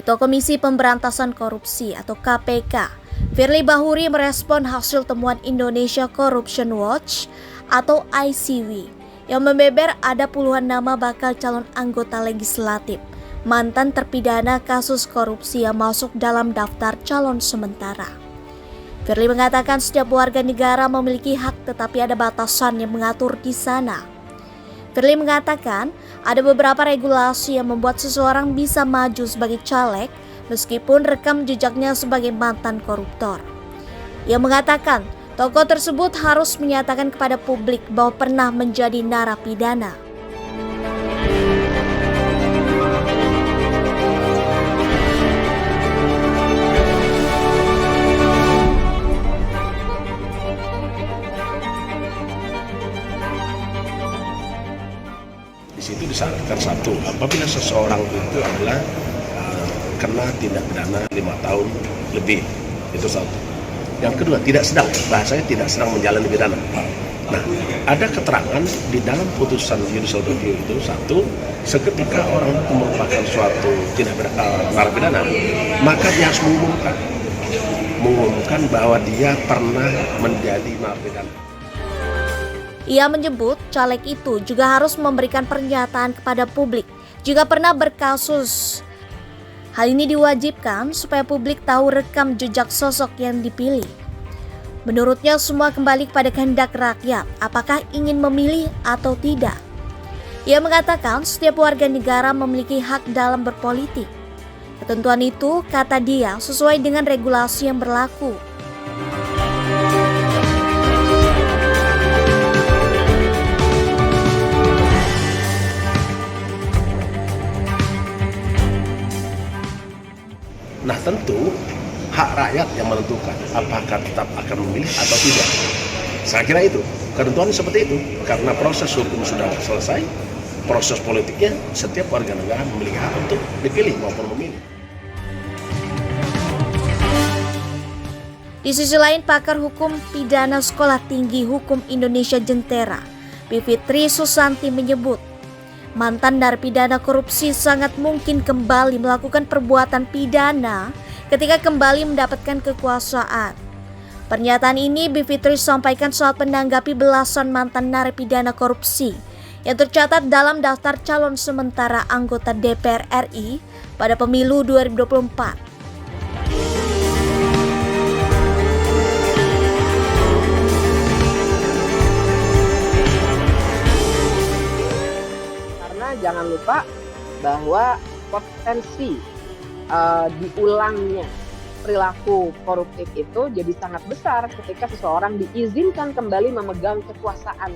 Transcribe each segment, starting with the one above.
Ketua Komisi Pemberantasan Korupsi atau KPK, Firly Bahuri merespon hasil temuan Indonesia Corruption Watch atau ICW yang membeber ada puluhan nama bakal calon anggota legislatif, mantan terpidana kasus korupsi yang masuk dalam daftar calon sementara. Firly mengatakan setiap warga negara memiliki hak tetapi ada batasan yang mengatur di sana. Firly mengatakan ada beberapa regulasi yang membuat seseorang bisa maju sebagai caleg meskipun rekam jejaknya sebagai mantan koruptor. Ia mengatakan tokoh tersebut harus menyatakan kepada publik bahwa pernah menjadi narapidana. Di situ disyaratkan satu, apabila seseorang itu adalah kena tindak pidana 5 tahun lebih, itu satu. Yang kedua, tidak sedang, bahasanya tidak sedang menjalani pidana. Nah, ada keterangan di dalam putusan judicial review itu satu, seketika orang itu merupakan suatu narapidana, maka dia harus mengumumkan bahwa dia pernah menjadi narapidana. Ia menyebut caleg itu juga harus memberikan pernyataan kepada publik jika pernah berkasus. Hal ini diwajibkan supaya publik tahu rekam jejak sosok yang dipilih. Menurutnya semua kembali kepada kehendak rakyat, apakah ingin memilih atau tidak. Ia mengatakan setiap warga negara memiliki hak dalam berpolitik. Ketentuan itu, kata dia, sesuai dengan regulasi yang berlaku. Nah tentu hak rakyat yang menentukan apakah tetap akan memilih atau tidak. Saya kira itu, ketentuannya seperti itu. Karena proses hukum sudah selesai, proses politiknya setiap warga negara memiliki hak untuk dipilih maupun memilih. Di sisi lain, pakar hukum pidana Sekolah Tinggi Hukum Indonesia Jentera, Bivitri Susanti menyebut, mantan narapidana korupsi sangat mungkin kembali melakukan perbuatan pidana ketika kembali mendapatkan kekuasaan. Pernyataan ini Bivitri sampaikan saat menanggapi belasan mantan narapidana korupsi yang tercatat dalam daftar calon sementara anggota DPR RI pada pemilu 2024. Jangan lupa bahwa potensi diulangnya perilaku koruptif itu jadi sangat besar ketika seseorang diizinkan kembali memegang kekuasaan.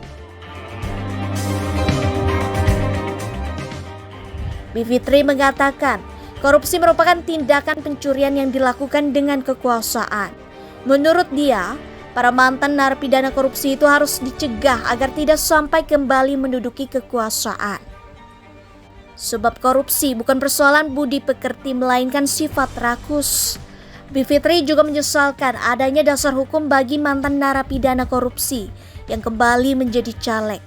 Bivitri mengatakan, korupsi merupakan tindakan pencurian yang dilakukan dengan kekuasaan. Menurut dia, para mantan narapidana korupsi itu harus dicegah agar tidak sampai kembali menduduki kekuasaan. Sebab korupsi bukan persoalan budi pekerti melainkan sifat rakus. Bivitri juga menyesalkan adanya dasar hukum bagi mantan narapidana korupsi yang kembali menjadi caleg.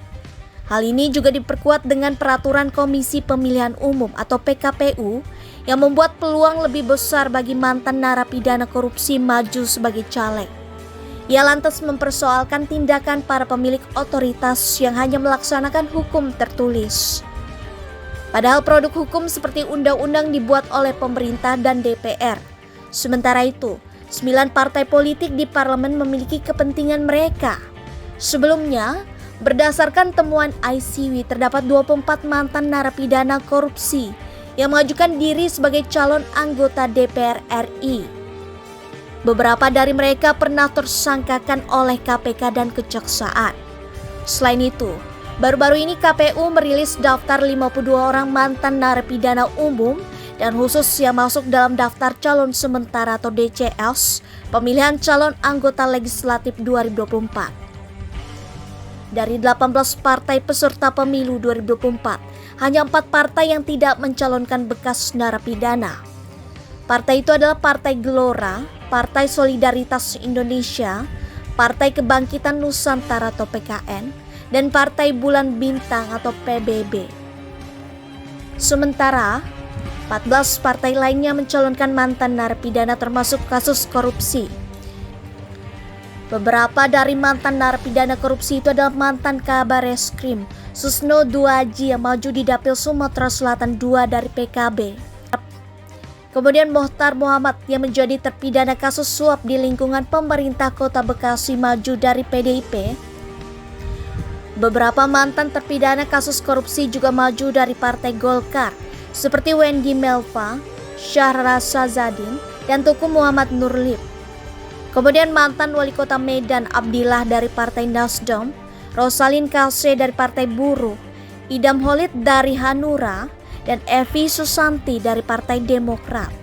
Hal ini juga diperkuat dengan peraturan Komisi Pemilihan Umum atau PKPU yang membuat peluang lebih besar bagi mantan narapidana korupsi maju sebagai caleg. Ia lantas mempersoalkan tindakan para pemilik otoritas yang hanya melaksanakan hukum tertulis. Padahal produk hukum seperti undang-undang dibuat oleh pemerintah dan DPR. Sementara itu, 9 partai politik di parlemen memiliki kepentingan mereka. Sebelumnya, berdasarkan temuan ICW terdapat 24 mantan narapidana korupsi yang mengajukan diri sebagai calon anggota DPR RI. Beberapa dari mereka pernah tersangkakan oleh KPK dan Kejaksaan. Selain itu, baru-baru ini KPU merilis daftar 52 orang mantan narapidana umum dan khusus yang masuk dalam daftar calon sementara atau DCS pemilihan calon anggota legislatif 2024. Dari 18 partai peserta pemilu 2024, hanya 4 partai yang tidak mencalonkan bekas narapidana. Partai itu adalah Partai Gelora, Partai Solidaritas Indonesia, Partai Kebangkitan Nusantara atau PKN, dan Partai Bulan Bintang atau PBB. Sementara 14 partai lainnya mencalonkan mantan narapidana termasuk kasus korupsi. Beberapa dari mantan narapidana korupsi itu adalah mantan Kabar Eskrim Susno Duaji yang maju di Dapil Sumatera Selatan 2 dari PKB. Kemudian Mohtar Muhammad yang menjadi terpidana kasus suap di lingkungan pemerintah Kota Bekasi maju dari PDIP. Beberapa mantan terpidana kasus korupsi juga maju dari Partai Golkar seperti Wendy Melva, Syahraza Zadin, dan Tuku Muhammad Nurlip. Kemudian mantan Wali Kota Medan Abdillah dari Partai Nasdem, Rosalin Kase dari Partai Buruh, Idam Holid dari Hanura, dan Evi Susanti dari Partai Demokrat.